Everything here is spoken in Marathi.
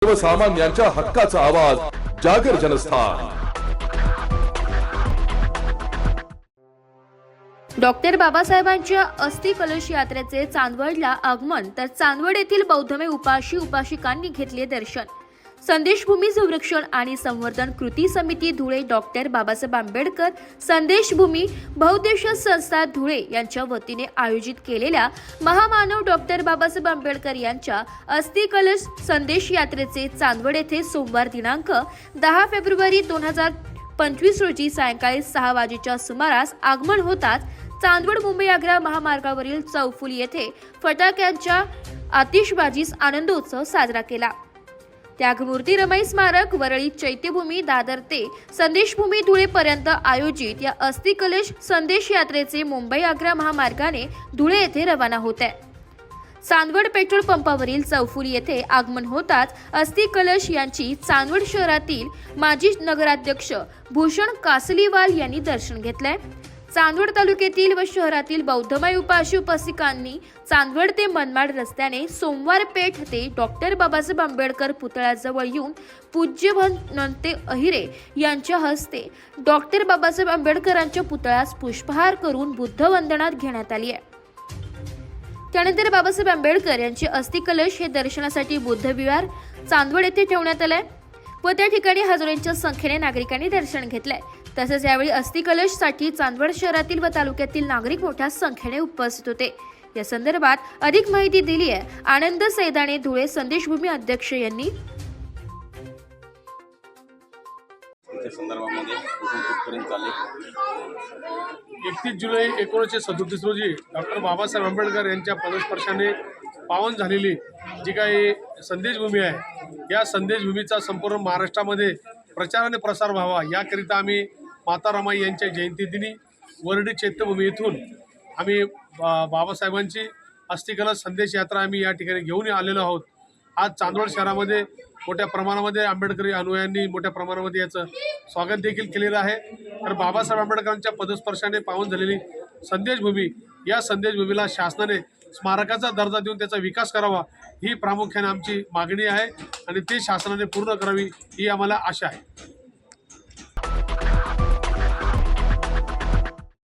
सर्वसामान्यांच्या हक्काचा आवाज जागर जनस्थान। डॉक्टर बाबासाहेबांच्या अस्थि कलश यात्रेचे चांदवडला आगमन, तर चांदवड येथील बौद्धमय उपाशिकांनी घेतले दर्शन। संदेशभूमी संरक्षण आणि संवर्धन कृती समिती धुळे, डॉक्टर बाबासाहेब आंबेडकर संदेशभूमी बहुउद्देशीय संस्था धुळे यांच्या वतीने आयोजित केलेल्या महामानव डॉक्टर बाबासाहेब आंबेडकर यांच्या अस्थि कलश संदेश यात्रेचे चांदवड येथे सोमवार दिनांक 10 फेब्रुवारी 2025 रोजी सायंकाळी 6 वाजेच्या सुमारास आगमन होताच चांदवड मुंबई आग्रा महामार्गावरील चौफुली येथे फटाक्यांच्या आतिषबाजीस आनंदोत्सव साजरा केला। त्यागमूर्ती रमाई स्मारक, वरळी चैत्यभूमी, दादर ते संदेशभूमी धुळे पर्यंत आयोजित या अस्थि कलश संदेश यात्रेचे मुंबई आग्रा महामार्गाने धुळे येथे रवाना होत आहे। चांदवड पेट्रोल पंपावरील चौफुली येथे आगमन होताच अस्थि कलश यांची चांदवड शहरातील माजी नगराध्यक्ष भूषण कासलीवाल यांनी दर्शन घेतले। चांदवड तालुक्यातील व शहरातील बौद्धमय उपासिकांनी चांदवड ते मनमाड रस्त्याने सोमवार पेठ ते डॉक्टर बाबासाहेब आंबेडकर पुतळ्याजवळ येऊन पूज्य नंते अहिरे यांच्या हस्ते डॉक्टर बाबासाहेब आंबेडकरांच्या पुतळ्यास पुष्पहार करून बुद्ध वंदना घेण्यात आली आहे। त्यानंतर बाबासाहेब आंबेडकर यांचे अस्थि कलश हे दर्शनासाठी बुद्ध विहार चांदवड येथे ठेवण्यात आले व त्या ठिकाणी हजारोंच्या संख्येने नागरिकांनी दर्शन घेतले। तसेच यावेळी अस्थि कलश साठी चांदवड शहरातील व तालुक्यातील नागरिक मोठ्या संख्येने उपस्थित होते। या संदर्भात अधिक माहिती दिली आहे आनंद सैदाने, धुळे संदेशभूमी अध्यक्ष यांनी। संदर्भामध्ये 31 जुलै 1937 रोजी डॉक्टर बाबासाहेब आंबेडकर यांच्या पदस्पर्शाने पावन झालेली जी काही संदेशभूमी आहे, या संदेशभूमीचा संपूर्ण महाराष्ट्रामध्ये प्रचार आणि प्रसार व्हावा याकरिता आम्ही माता रमाई यांच्या जयंतीदिनी वरळी चैत्यभूमी येथून आम्ही बाबासाहेबांची अस्थि कलश संदेश यात्रा आम्ही या ठिकाणी घेऊन आलेलो आहोत। आज चांदवड शहरामध्ये मोठ्या प्रमाणामध्ये आंबेडकरी अनुयायांनी मोठ्या प्रमाणामध्ये याचं स्वागत देखील केलेलं आहे। तर बाबासाहेब आंबेडकरांच्या पदस्पर्शाने पावन झालेली संदेशभूमी, या संदेशभूमीला शासनाने स्मारकाचा दर्जा देऊन त्याचा विकास करावा ही प्रामुख्याने आमची मागणी आहे आणि ते शासनाने पूर्ण करावी ही आम्हाला आशा आहे।